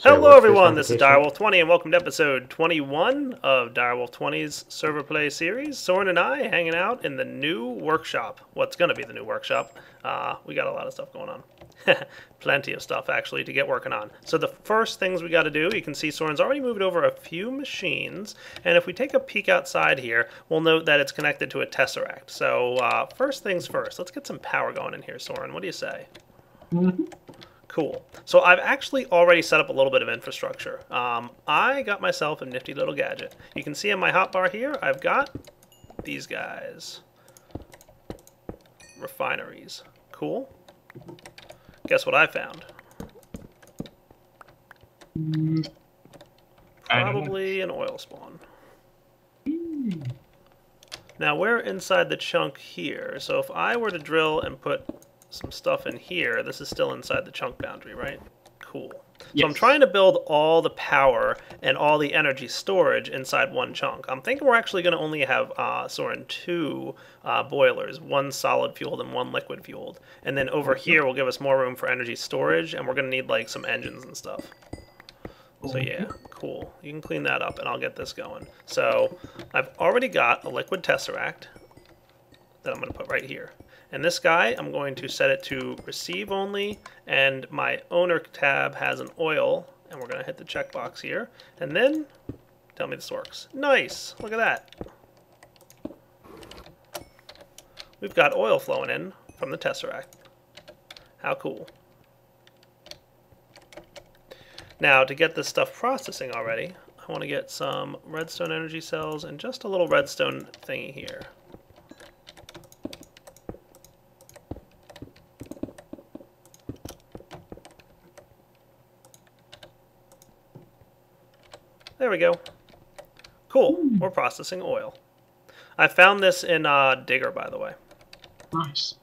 So Hello what's this everyone, this is competition? Direwolf20 and welcome to episode 21 of Direwolf20's server play series. Soaryn and I hanging out in the new workshop. What's going to be the new workshop. We got a lot of stuff going on. Plenty of stuff actually to get working on. So the first things we got to do, you can see Soaryn's already moved over a few machines, and if we take a peek outside here, we'll note that it's connected to a tesseract. So first things first, let's get some power going in here, Soaryn. What do you say? Cool. So I've actually already set up a little bit of infrastructure. I got myself a nifty little gadget. You can see on my hotbar here, I've got these guys. Refineries. Cool. Guess what I found? I don't know. Probably an oil spawn. Now we're inside the chunk here, so if I were to drill and put some stuff in here, this is still inside the chunk boundary, right? Cool. So I'm Yes. trying to build all the power and all the energy storage inside one chunk. I'm thinking we're actually going to only have, Soaryn, two boilers, one solid fueled and one liquid fueled. And then over here will give us more room for energy storage, and we're going to need like some engines and stuff. So yeah, cool. You can clean that up and I'll get this going. So I've already got a liquid tesseract that I'm going to put right here. And this guy, I'm going to set it to receive only, and my owner tab has an oil, and we're going to hit the checkbox here, and then tell me this works. Nice! Look at that. We've got oil flowing in from the tesseract. How cool. Now, to get this stuff processing already, I want to get some redstone energy cells and just a little redstone thingy here. There we go. Cool. We're processing oil. I found this in Digger, by the way. Nice.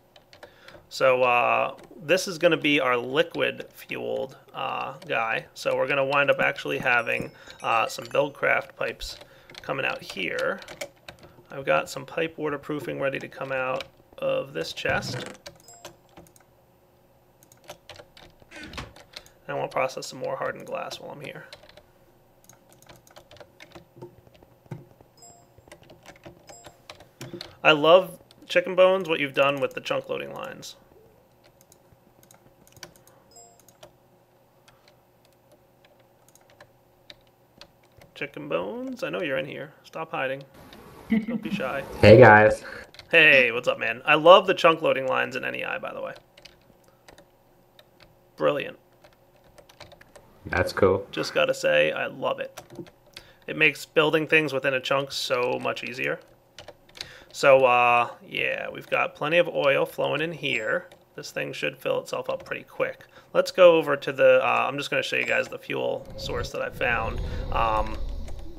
So this is going to be our liquid-fueled guy. So we're going to wind up actually having some buildcraft pipes coming out here. I've got some pipe waterproofing ready to come out of this chest. And we'll process some more hardened glass while I'm here. I love, Chicken Bones, what you've done with the chunk loading lines. Chicken Bones, I know you're in here. Stop hiding. Don't be shy. Hey guys. Hey, what's up, man? I love the chunk loading lines in NEI, by the way. Brilliant. That's cool. Just gotta say, I love it. It makes building things within a chunk so much easier. So, yeah, we've got plenty of oil flowing in here. This thing should fill itself up pretty quick. Let's go over to the, I'm just going to show you guys the fuel source that I found.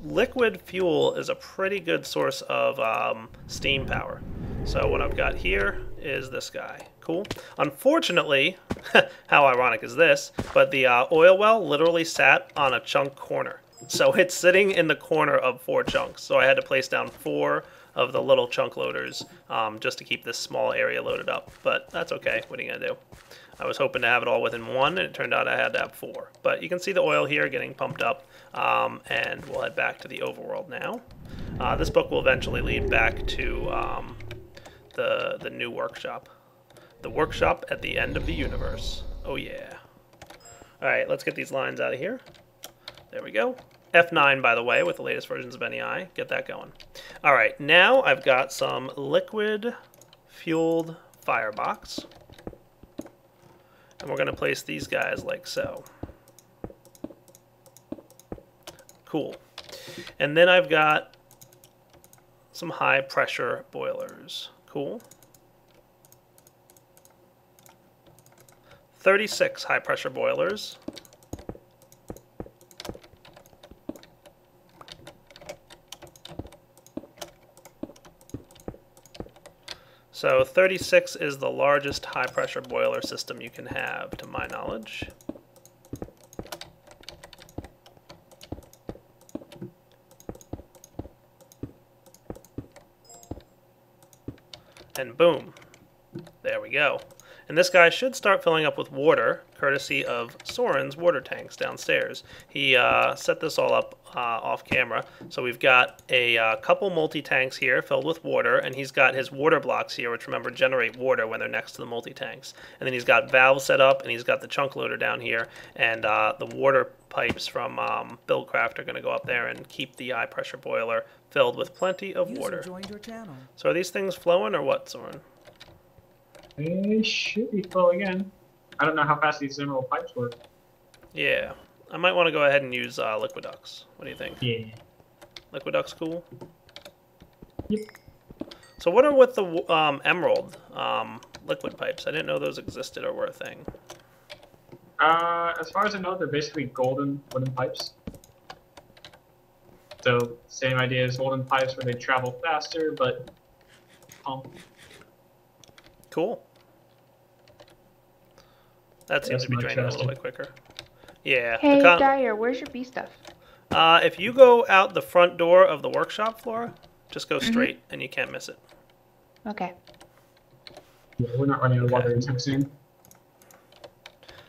Liquid fuel is a pretty good source of steam power. So what I've got here is this guy. Cool. Unfortunately, how ironic is this, but the oil well literally sat on a chunk corner. So it's sitting in the corner of 4 chunks. So I had to place down 4 of the little chunk loaders just to keep this small area loaded up. But that's okay. What are you going to do? I was hoping to have it all within 1, and it turned out I had to have 4. But you can see the oil here getting pumped up, and we'll head back to the overworld now. This book will eventually lead back to the new workshop. The workshop at the end of the universe. Oh yeah. Alright, let's get these lines out of here. There we go. F9, by the way, with the latest versions of NEI. Get that going. Alright, now I've got some liquid-fueled firebox. And we're going to place these guys like so. Cool. And then I've got some high-pressure boilers. Cool. 36 high-pressure boilers. So 36 is the largest high-pressure boiler system you can have, to my knowledge. And boom, there we go. And this guy should start filling up with water, courtesy of Soaryn's water tanks downstairs. He set this all up off camera. So we've got a couple multi-tanks here filled with water, and he's got his water blocks here, which remember generate water when they're next to the multi-tanks. And then he's got valves set up, and he's got the chunk loader down here, and the water pipes from Buildcraft are going to go up there and keep the high pressure boiler filled with plenty of water. So are these things flowing or what, Soaryn? They should be flowing in. I don't know how fast these emerald pipes work. Yeah, I might want to go ahead and use Liquiducts. What do you think? Yeah. Liquiducts cool? Yep. So what are with the emerald liquid pipes? I didn't know those existed or were a thing. As far as I know, they're basically golden wooden pipes. So, same idea as golden pipes where they travel faster, but pump. Cool. That seems to be draining a little bit quicker. Yeah. Hey, Dyer, where's your bee stuff? If you go out the front door of the workshop floor, just go straight and you can't miss it. Okay. Yeah, we're not running out of water anytime soon.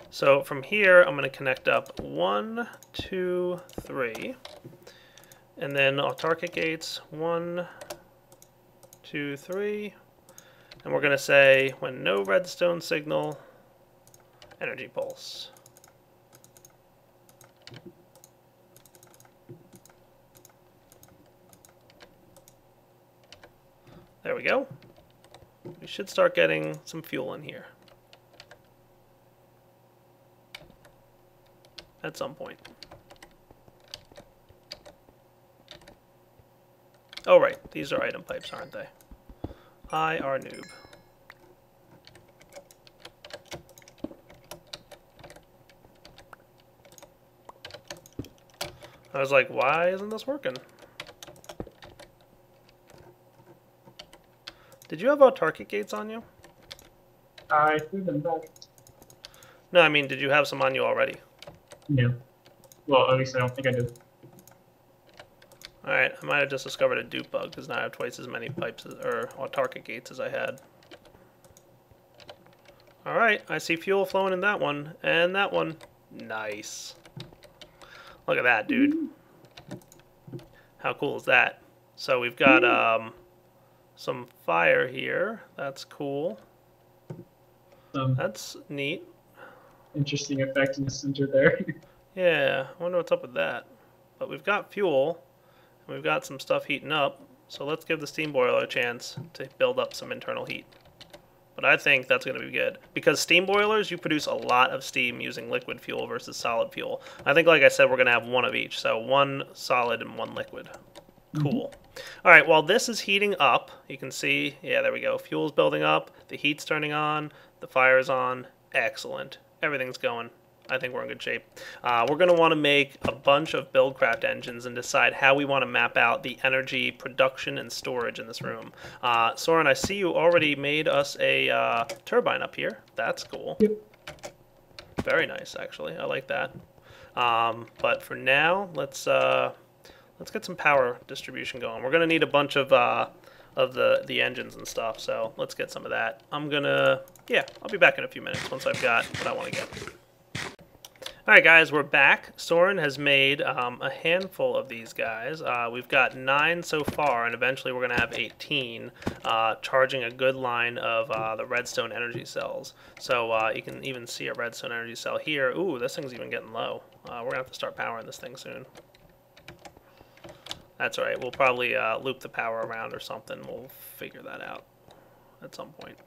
So from here, I'm going to connect up 1, 2, 3. And then autarkic gates, 1, 2, 3. And we're going to say, when no redstone signal, energy pulse. There we go. We should start getting some fuel in here. At some point. Oh right, these are item pipes, aren't they? I are noob. I was like, why isn't this working? Did you have autarkic gates on you? I threw them back. No, I mean, did you have some on you already? Yeah. Well, at least I don't think I did. Alright, I might have just discovered a dupe bug, because now I have twice as many pipes or autarkic gates as I had. Alright, I see fuel flowing in that one, and that one. Nice. Look at that, dude. How cool is that? So we've got some fire here. That's cool. That's neat. Interesting effect in the center there. Yeah, I wonder what's up with that. But we've got fuel, and we've got some stuff heating up, so let's give the steam boiler a chance to build up some internal heat. But I think that's going to be good. Because steam boilers, you produce a lot of steam using liquid fuel versus solid fuel. I think, like I said, we're going to have one of each. So one solid and one liquid. Cool. All right, while this is heating up, you can see, yeah, there we go. Fuel's building up, the heat's turning on, the fire's on. Excellent. Everything's going. I think we're in good shape. We're going to want to make a bunch of Buildcraft engines and decide how we want to map out the energy production and storage in this room. Soaryn, I see you already made us a turbine up here. That's cool. Yep. Very nice, actually. I like that. But for now, let's get some power distribution going. We're going to need a bunch of the engines and stuff, so let's get some of that. I'll be back in a few minutes once I've got what I want to get. Alright guys, we're back. Soaryn has made a handful of these guys. We've got 9 so far, and eventually we're going to have 18, charging a good line of the redstone energy cells. So you can even see a redstone energy cell here. Ooh, this thing's even getting low. We're going to have to start powering this thing soon. That's alright, we'll probably loop the power around or something. We'll figure that out at some point.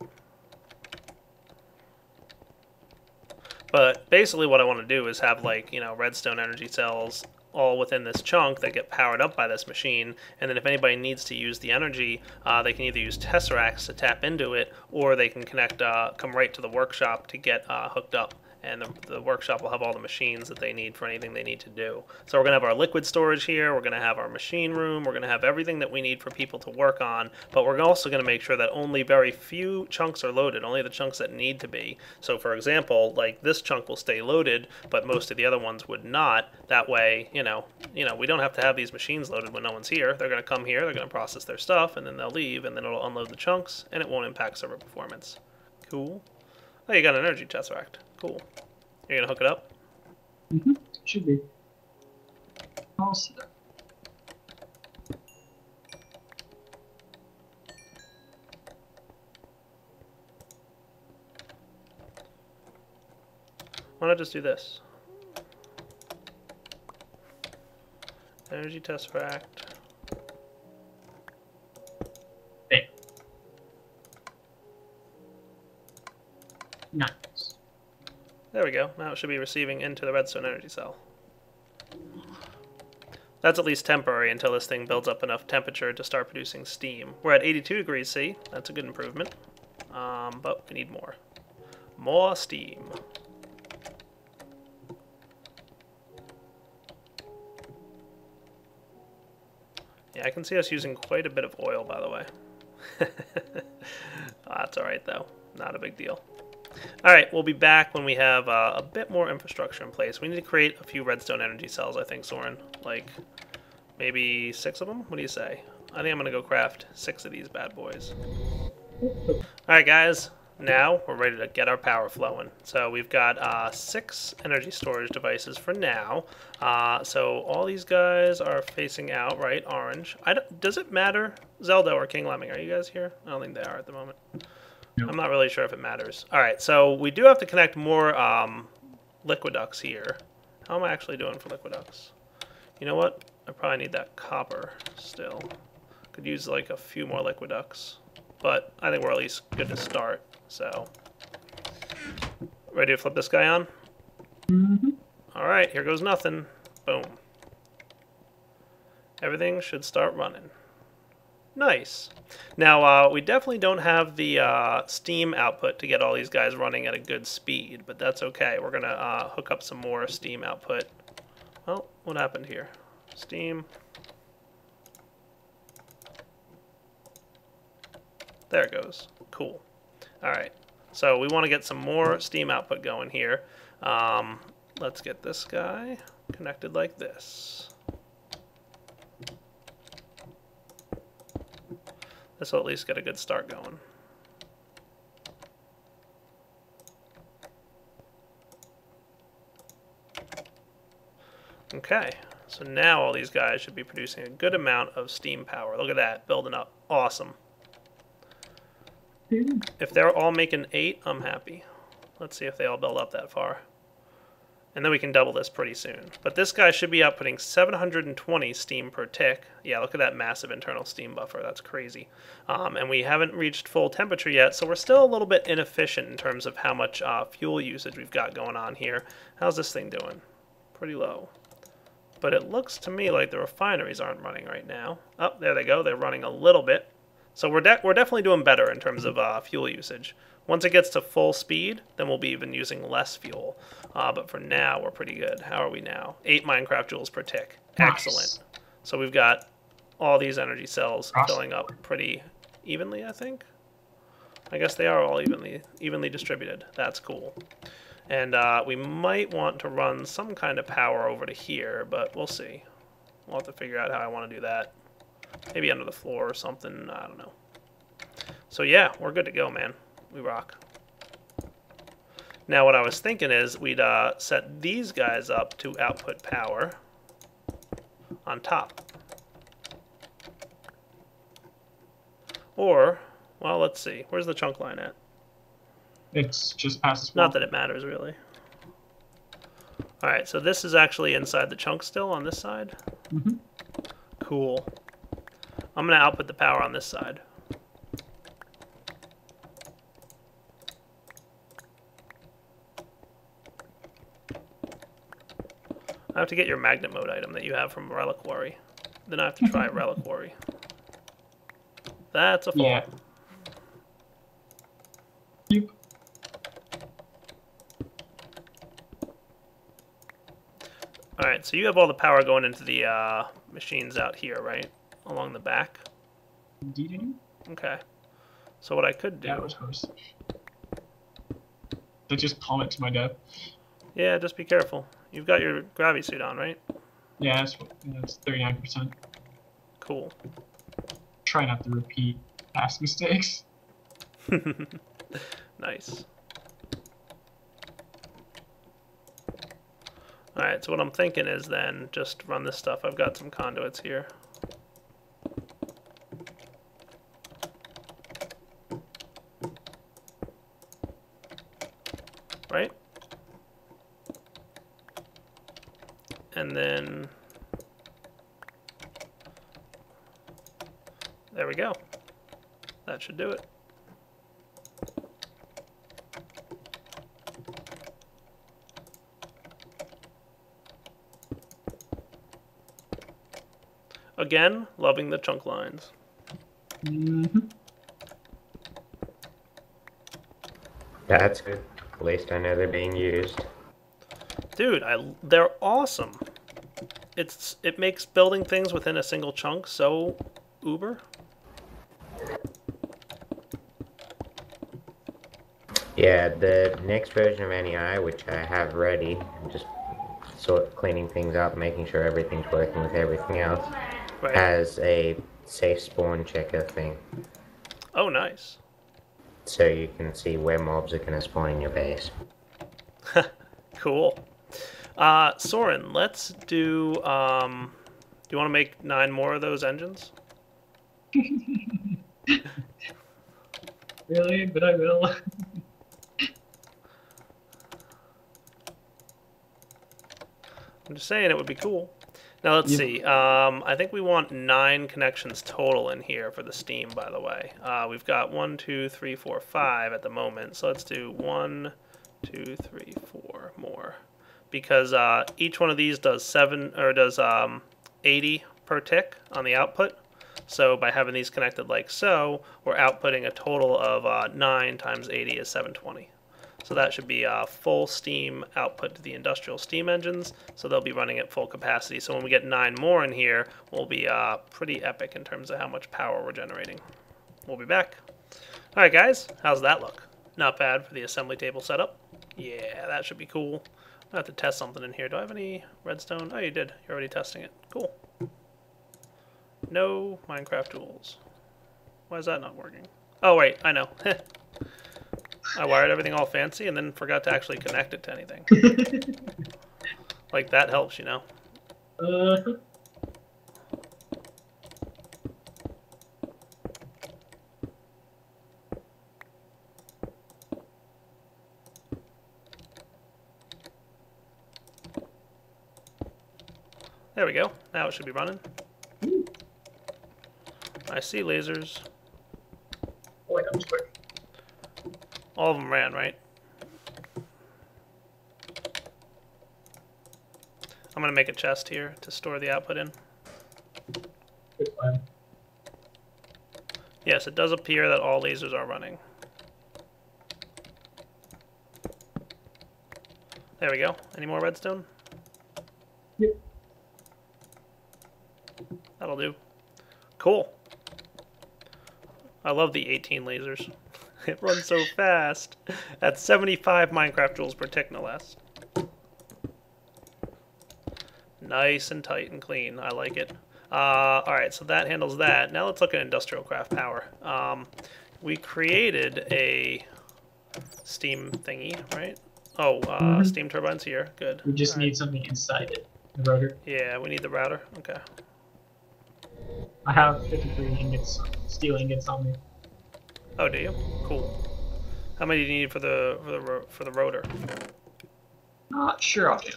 But basically what I want to do is have, like, redstone energy cells all within this chunk that get powered up by this machine, and then if anybody needs to use the energy, they can either use tesseracts to tap into it, or they can come right to the workshop to get hooked up. And the workshop will have all the machines that they need for anything they need to do. So we're going to have our liquid storage here, we're going to have our machine room, we're going to have everything that we need for people to work on, but we're also going to make sure that only very few chunks are loaded, only the chunks that need to be. So for example, like this chunk will stay loaded, but most of the other ones would not. That way, we don't have to have these machines loaded when no one's here. They're going to come here, they're going to process their stuff, and then they'll leave, and then it'll unload the chunks, and it won't impact server performance. Cool. Oh, you got an energy tesseract. Cool. You're gonna hook it up? Mm-hmm. Should be. All set up. Why not just do this? Energy tesseract. There. Nice. There we go. Now it should be receiving into the redstone energy cell. That's at least temporary until this thing builds up enough temperature to start producing steam. We're at 82 degrees C. That's a good improvement. But we need more. More steam. Yeah, I can see us using quite a bit of oil, by the way. That's alright, though. Not a big deal. Alright, we'll be back when we have a bit more infrastructure in place. We need to create a few redstone energy cells, I think, Soaryn. Like, maybe 6 of them? What do you say? I think I'm going to go craft 6 of these bad boys. Alright, guys. Now we're ready to get our power flowing. So we've got 6 energy storage devices for now. So all these guys are facing out, right? Orange. Does it matter, Zelda or King Lemming? Are you guys here? I don't think they are at the moment. Nope. I'm not really sure if it matters. All right, so we do have to connect more liquid ducts here. How am I actually doing for liquid ducts? You know what? I probably need that copper still. Could use like a few more liquid ducts. But I think we're at least good to start. So, ready to flip this guy on? Mm-hmm. All right, here goes nothing. Boom. Everything should start running. Nice. Now, we definitely don't have the steam output to get all these guys running at a good speed, but that's okay. We're going to hook up some more steam output. Well, what happened here? Steam. There it goes. Cool. All right. So we want to get some more steam output going here. Let's get this guy connected like this. This will at least get a good start going. Okay, so now all these guys should be producing a good amount of steam power. Look at that, building up. Awesome. If they're all making 8, I'm happy. Let's see if they all build up that far. And then we can double this pretty soon. But this guy should be outputting 720 steam per tick. Yeah, look at that massive internal steam buffer. That's crazy. And we haven't reached full temperature yet, so we're still a little bit inefficient in terms of how much fuel usage we've got going on here. How's this thing doing? Pretty low. But it looks to me like the refineries aren't running right now. Oh, there they go. They're running a little bit. So we're definitely doing better in terms of fuel usage. Once it gets to full speed, then we'll be even using less fuel. But for now, we're pretty good. How are we now? 8 Minecraft joules per tick. Nice. Excellent. So we've got all these energy cells filling up pretty evenly, I think. I guess they are all evenly distributed. That's cool. And we might want to run some kind of power over to here, but we'll see. We'll have to figure out how I want to do that. Maybe under the floor or something. I don't know. So yeah, we're good to go, man. We rock. Now what I was thinking is we'd set these guys up to output power on top. Or, well, let's see. Where's the chunk line at? It's just past this wall. Not that it matters, really. Alright, so this is actually inside the chunk still on this side? Mm-hmm. Cool. I'm going to output the power on this side. I have to get your magnet mode item that you have from Reliquary. Then I have to try Reliquary. That's a fall. Yeah. Yep. Alright, so you have all the power going into the machines out here, right? Along the back? Indeed I do. Okay. So what I could do... That was close. They just plummet to my death. Yeah, just be careful. You've got your gravity suit on, right? Yeah, that's 39%. Cool. Try not to repeat past mistakes. Nice. Alright, so what I'm thinking is then just run this stuff. I've got some conduits here. Right? And then there we go. That should do it. Again, loving the chunk lines. That's good. At least I know they're being used. Dude, they're awesome. It makes building things within a single chunk so uber. Yeah, the next version of NEI, which I have ready, I'm just sort of cleaning things up, making sure everything's working with everything else, Right. has a safe spawn checker thing. Oh, nice. So you can see where mobs are going to spawn in your base. Cool. Soaryn, let's do, do you want to make 9 more of those engines? Really? But I will. I'm just saying it would be cool. Now let's see. I think we want 9 connections total in here for the Steam, by the way. We've got 1, 2, 3, 4, 5 at the moment. So let's do 1, 2, 3, 4 more. Because each one of these does 80 per tick on the output. So by having these connected like so, we're outputting a total of 9 times 80 is 720. So that should be full steam output to the industrial steam engines. So they'll be running at full capacity. So when we get 9 more in here, we'll be pretty epic in terms of how much power we're generating. We'll be back. All right, guys, how's that look? Not bad for the assembly table setup. Yeah, that should be cool. I have to test something in here. Do I have any redstone? Oh, you did. You're already testing it. Cool. No Minecraft tools. Why is that not working? Oh, wait, I know. I wired everything all fancy and then forgot to actually connect it to anything. Like, that helps, you know? There we go. Now it should be running. I see lasers. Oh, wait, I'm just quick. All of them ran, right? I'm going to make a chest here to store the output in. Good plan. Yes, it does appear that all lasers are running. There we go. Any more redstone? Yep. That'll do. Cool. I love the 18 lasers. It runs so fast. At 75 Minecraft joules per tick, no less. Nice and tight and clean. I like it. Alright, so that handles that. Now let's look at industrial craft power. We created a steam thingy, right? Oh, steam turbines here. Good. We just need something inside it. The rotor. Yeah, we need the router. Okay. I have 53 ingots, steel ingots on me. Oh, do you? Cool. How many do you need for the rotor? Not sure offhand.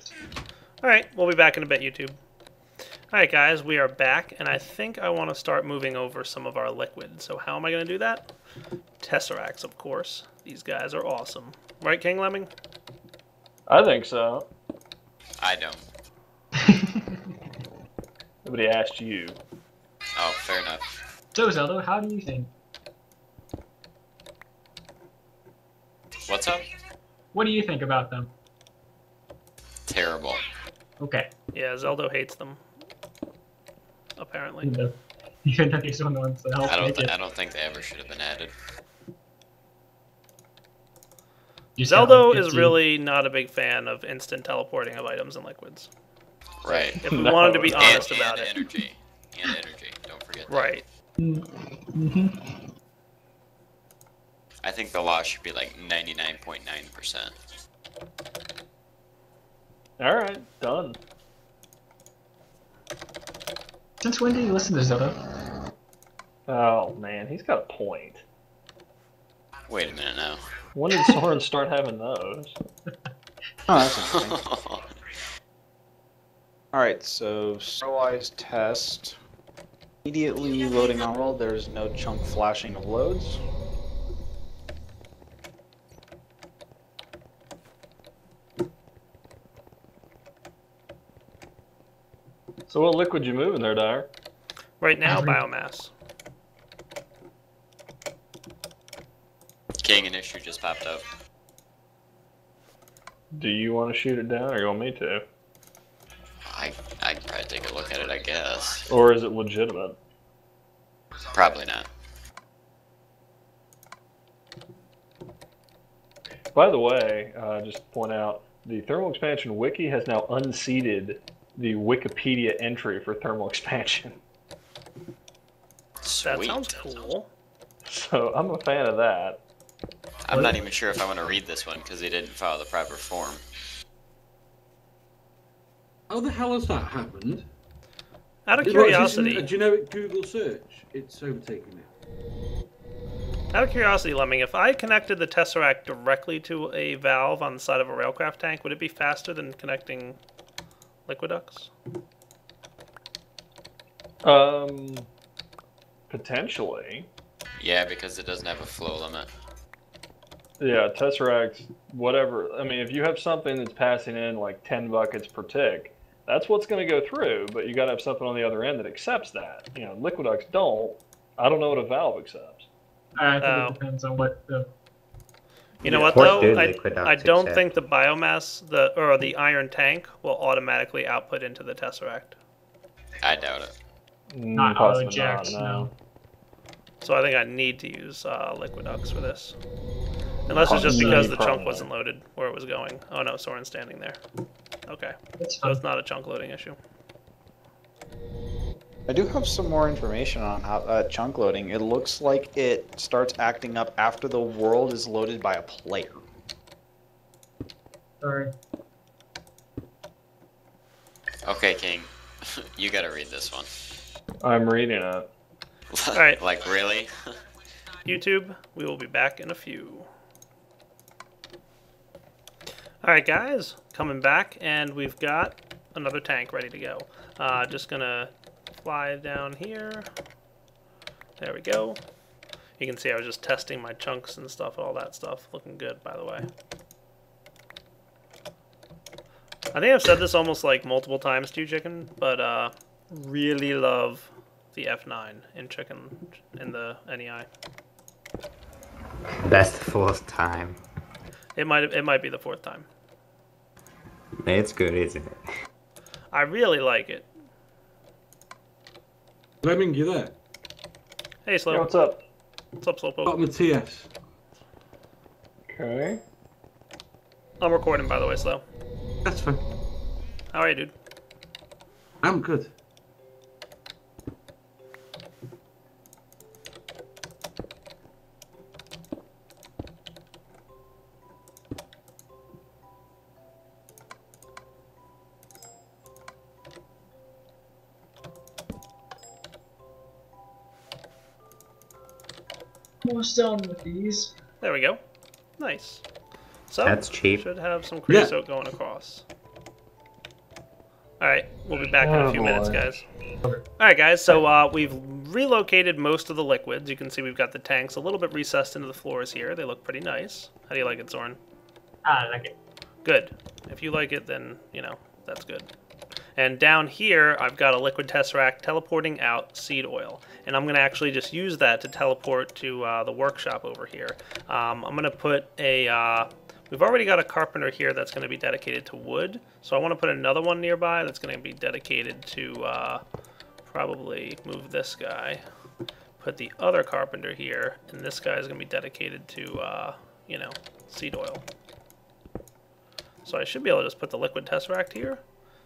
All right, we'll be back in a bit, YouTube. All right, guys, we are back, and I think I want to start moving over some of our liquid. So how am I going to do that? Tesseracts, of course. These guys are awesome. Right, King Lemming? I think so. I don't. Nobody asked you. Oh, fair enough. So, Zelda, how do you think? What's up? What do you think about them? Terrible. Okay. Yeah, Zeldo hates them. Apparently. Even though these one ones that help make it. I don't think they ever should have been added. You sound Zeldo like is 15. really not a big fan of instant teleporting of items and liquids. Right. If we No. wanted to be And, honest about it. energy. And energy. Don't forget that. Right. Mm-hmm. I think the law should be like 99.9%. Alright, done. Since when do you listen to Zoto? Oh man, he's got a point. Wait a minute now. When did Soaryn start having those? Oh, that's interesting. Alright, so serialized test. Immediately loading on roll, there's no chunk flashing of loads. So what liquid you moving there, Dyer? Right now, biomass. King, an issue just popped up. Do you want to shoot it down, or you want me to? I'd probably take a look at it, I guess. Or is it legitimate? Probably not. By the way, just to point out, the thermal expansion wiki has now unseated the Wikipedia entry for thermal expansion. That Sweet. sounds cool. So I'm a fan of that. I'm not even sure if I want to read this one because he didn't follow the proper form. How the hell has that happened? Out of Is curiosity, this a generic Google search? It's overtaking it. out of curiosity, Lemming, if I connected the Tesseract directly to a valve on the side of a railcraft tank, would it be faster than connecting Liquiducts? Potentially. Yeah, because it doesn't have a flow limit. Yeah, Tesseract, whatever. I mean, if you have something that's passing in like 10 buckets per tick, that's what's going to go through, but you got to have something on the other end that accepts that. You know, Liquiducts don't. I don't know what a valve accepts. I think it depends on what the... You know what What though? do I Liquiducts don't accept? think the biomass, or the iron tank, will automatically output into the Tesseract. I doubt it. Not Possibly auto-eject, no. So I think I need to use Liquiducts for this. Unless it's just because the chunk wasn't loaded where it was going. Oh no, Soaryn's standing there. Okay, It's so fine. it's not a chunk loading issue. I do have some more information on how chunk loading. It looks like it starts acting up after the world is loaded by a player. Sorry. Okay, King. You gotta read this one. I'm reading it. Alright. Like, really? YouTube, we will be back in a few. Alright guys, coming back, and we've got another tank ready to go. Just gonna fly down here. There we go. You can see I was just testing my chunks and stuff, all that stuff. Looking good, by the way. I think I've said this almost like multiple times to you, Chicken, but really love the F9 in Chicken in the NEI. That's the fourth time. It might be the fourth time. It's good, isn't it? I really like it. Lemming, you there? Hey, Slow. Yeah, what's up? What's up, Slowpoke? Bottom of TS. Okay. I'm recording, by the way, Slow. That's fine. How are you, dude? I'm good. Almost done with these. There we go. Nice. So, That's cheap. should have some creosote going across. Alright, we'll be back in a few minutes, guys. Alright, guys, so we've relocated most of the liquids. You can see we've got the tanks a little bit recessed into the floors here. They look pretty nice. How do you like it, Soaryn? I like it. Good. If you like it, then, you know, that's good. And down here, I've got a liquid tesseract teleporting out seed oil. And I'm going to actually just use that to teleport to the workshop over here. I'm going to put a... we've already got a carpenter here that's going to be dedicated to wood. So I want to put another one nearby that's going to be dedicated to... probably move this guy. Put the other carpenter here. And this guy is going to be dedicated to, you know, seed oil. So I should be able to just put the liquid tesseract here.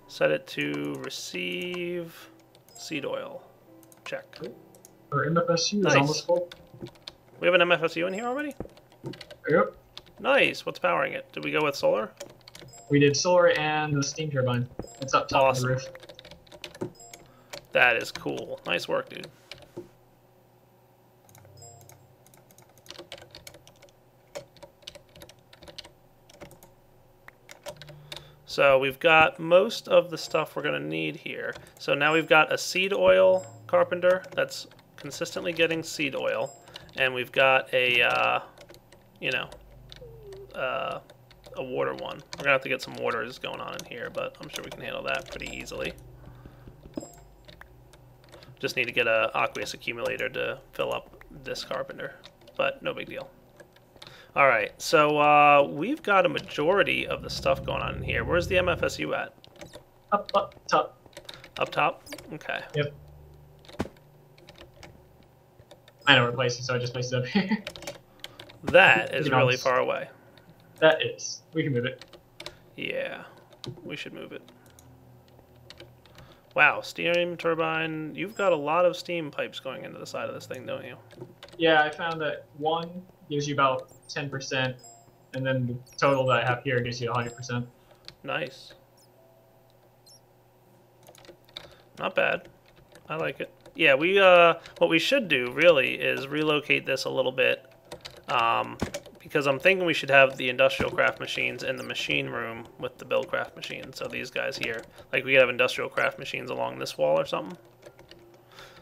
Set it to receive seed oil. Check. Our MFSU Nice. is almost full. We have an MFSU in here already? Yep. Nice. What's powering it? Did we go with solar? We did solar and the steam turbine. It's up top Awesome. of the roof. That is cool. Nice work, dude. So we've got most of the stuff we're going to need here. So now we've got a seed oil carpenter that's consistently getting seed oil. And we've got a, a water one. We're going to have to get some waters going on in here, but I'm sure we can handle that pretty easily. Just need to get a aqueous accumulator to fill up this carpenter, but no big deal. Alright, so we've got a majority of the stuff going on in here. Where's the MFSU at? Up top. Up top? Okay. Yep. I know where to place it, so I just placed it up here. That is You know, really far away. That is. We can move it. Yeah, we should move it. Wow, steam turbine. You've got a lot of steam pipes going into the side of this thing, don't you? Yeah, I found that one gives you about 10%, and then the total that I have here gives you 100%. Nice. Not bad. I like it. Yeah, what we should do really is relocate this a little bit, because I'm thinking we should have the industrial craft machines in the machine room with the build craft machines. So these guys here, like we could have industrial craft machines along this wall or something.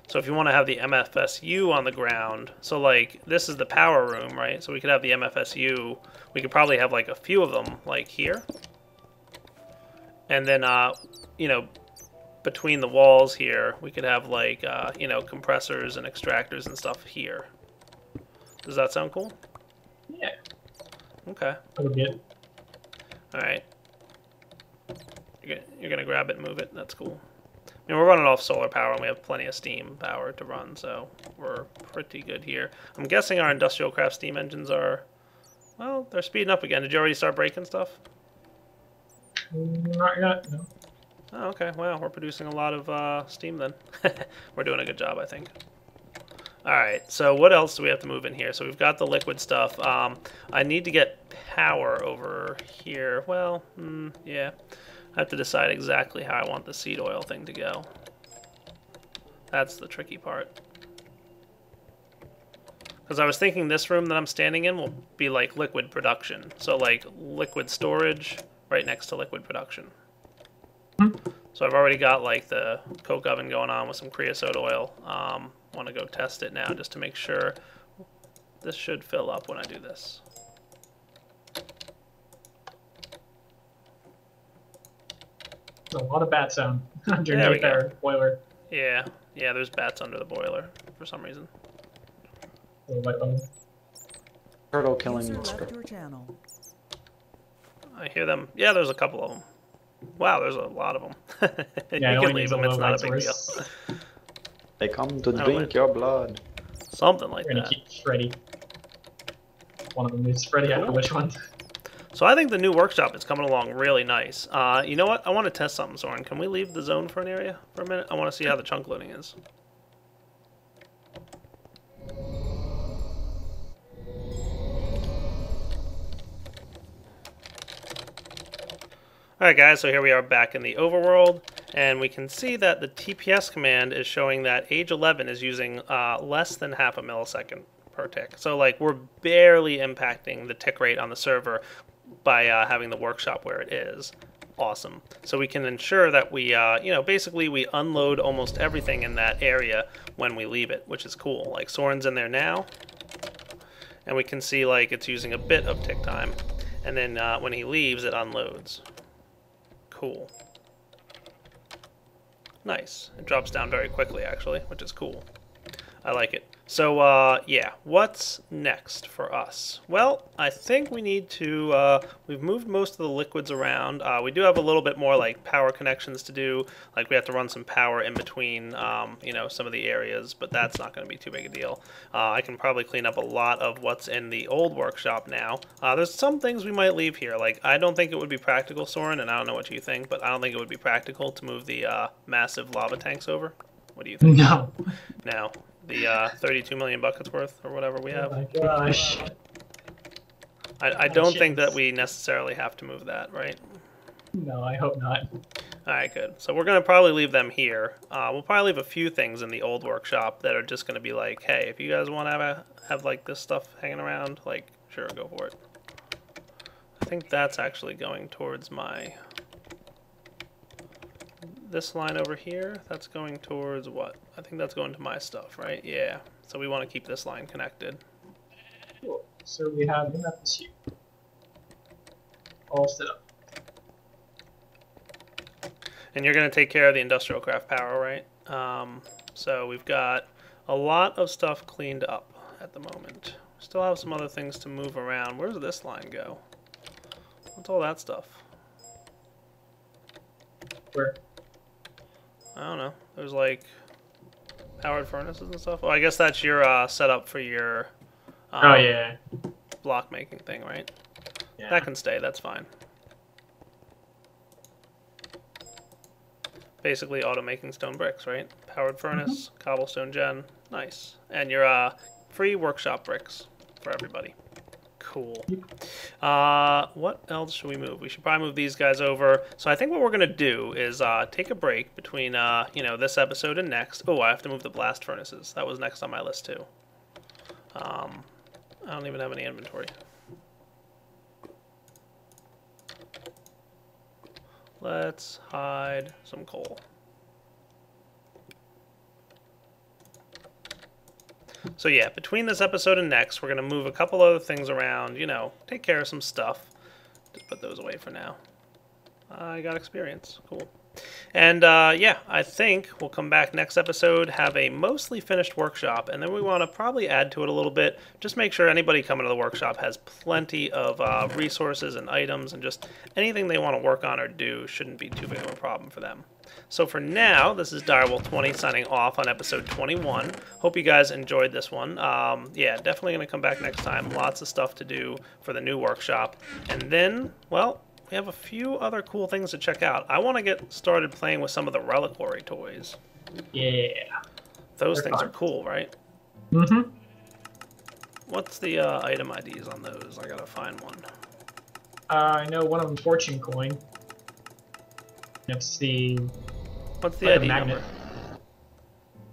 So if you want to have the MFSU on the ground, so like this is the power room, right? So we could have the MFSU. We could probably have like a few of them like here, and then between the walls here, we could have like compressors and extractors and stuff here. Does that sound cool? Yeah. Okay. A little bit. All right. You're gonna grab it and move it. That's cool. I mean, we're running off solar power and we have plenty of steam power to run, so we're pretty good here. I'm guessing our industrial craft steam engines are, well, they're speeding up again. Did you already start breaking stuff? Not yet, no. Oh, okay. Wow, we're producing a lot of steam then. We're doing a good job, I think. Alright, so what else do we have to move in here? So we've got the liquid stuff. I need to get power over here. Well, yeah. I have to decide exactly how I want the seed oil thing to go. That's the tricky part. Because I was thinking this room that I'm standing in will be like liquid production. So like liquid storage right next to liquid production. So I've already got like the coke oven going on with some creosote oil. Want to go test it now just to make sure. This should fill up when I do this. There's a lot of bat sound There we underneath go. our boiler. Yeah, there's bats under the boiler for some reason. Little white button. Turtle killing User monster. left your channel. I hear them. Yeah, there's a couple of them. Wow, there's a lot of them. Yeah, You it can only leave needs them, a it's low not a big light deal. source. They come to don't drink mind. your blood. Something like We're gonna that. keep Freddy. One of them is Freddy. I don't know Cool. which one. So I think the new workshop is coming along really nice. You know what? I want to test something, Soaryn. Can we leave the zone for an area for a minute? I want to see how the chunk loading is. Alright guys, so here we are back in the overworld, and we can see that the TPS command is showing that age 11 is using less than half a millisecond per tick. So like we're barely impacting the tick rate on the server by having the workshop where it is. Awesome. So we can ensure that we, basically we unload almost everything in that area when we leave it, which is cool. Like Soaryn's in there now, and we can see like it's using a bit of tick time, and then when he leaves, it unloads. Cool. Nice. It drops down very quickly, actually, which is cool. I like it. So, yeah, what's next for us? Well, I think we need to, we've moved most of the liquids around. We do have a little bit more, like, power connections to do. Like, we have to run some power in between, some of the areas, but that's not going to be too big a deal. I can probably clean up a lot of what's in the old workshop now. There's some things we might leave here. Like, I don't think it would be practical, Soaryn, and I don't know what you think, but I don't think it would be practical to move the massive lava tanks over. What do you think? No. No. The 32 million buckets worth, or whatever we Oh have. my gosh. I don't think that we necessarily have to move that, right? No, I hope not. Alright, good. So we're going to probably leave them here. We'll probably leave a few things in the old workshop that are just going to be like, hey, if you guys want to have like this stuff hanging around, like, sure, go for it. I think that's actually going towards my... This line over here, that's going towards what? I think that's going to my stuff, right? Yeah. So we want to keep this line connected. Cool. So we have enough this here. All set up. And you're going to take care of the industrial craft power, right? So we've got a lot of stuff cleaned up at the moment. Still have some other things to move around. Where does this line go? What's all that stuff? Where? I don't know. There's like powered furnaces and stuff. Well, I guess that's your setup for your Oh yeah. block making thing, right? Yeah. That can stay. That's fine. Basically auto making stone bricks, right? Powered furnace, cobblestone gen, nice. And your free workshop bricks for everybody. Cool. What else should we move? We should probably move these guys over. So I think what we're gonna do is take a break between you know, this episode and next. Oh, I have to move the blast furnaces. That was next on my list too. I don't even have any inventory. Let's hide some coal. So yeah, between this episode and next, we're going to move a couple other things around, you know, take care of some stuff. Just put those away for now. I got experience. Cool. And yeah, I think we'll come back next episode, have a mostly finished workshop, and then we want to probably add to it a little bit. Just make sure anybody coming to the workshop has plenty of resources and items, and just anything they want to work on or do shouldn't be too big of a problem for them. So for now, this is Direwolf20 signing off on episode 21. Hope you guys enjoyed this one. Yeah, definitely going to come back next time. Lots of stuff to do for the new workshop. And then, well, we have a few other cool things to check out. I want to get started playing with some of the reliquary toys. Yeah. Those They're things fun. are cool, right? Mm-hmm. What's the item IDs on those? I gotta find one. I know one of them fortune coin. It's the What's the like a ID magnet.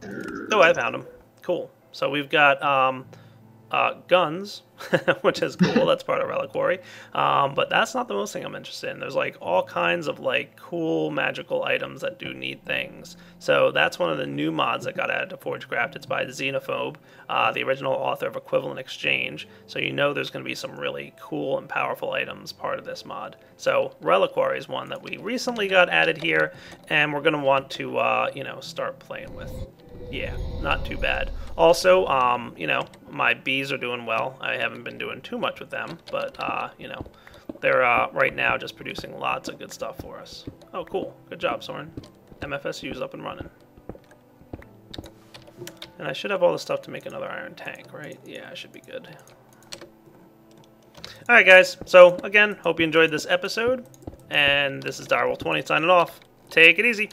number? Oh, I found them. Cool. So we've got guns, which is cool. That's part of reliquary. But that's not the most thing I'm interested in. There's like all kinds of like cool magical items that do neat things. So that's one of the new mods that got added to Forgecraft. It's by Xenophobe, the original author of Equivalent Exchange. So you know there's going to be some really cool and powerful items part of this mod. So reliquary is one that we recently got added here, and we're going to want to you know, start playing with. Yeah, not too bad. Also, you know, my bees are doing well. I haven't been doing too much with them, but, you know, they're right now just producing lots of good stuff for us. Oh, cool. Good job, Soaryn. MFSU's up and running. And I should have all the stuff to make another iron tank, right? Yeah, I should be good. Alright, guys. So, again, hope you enjoyed this episode. And this is Direwolf20 signing off. Take it easy.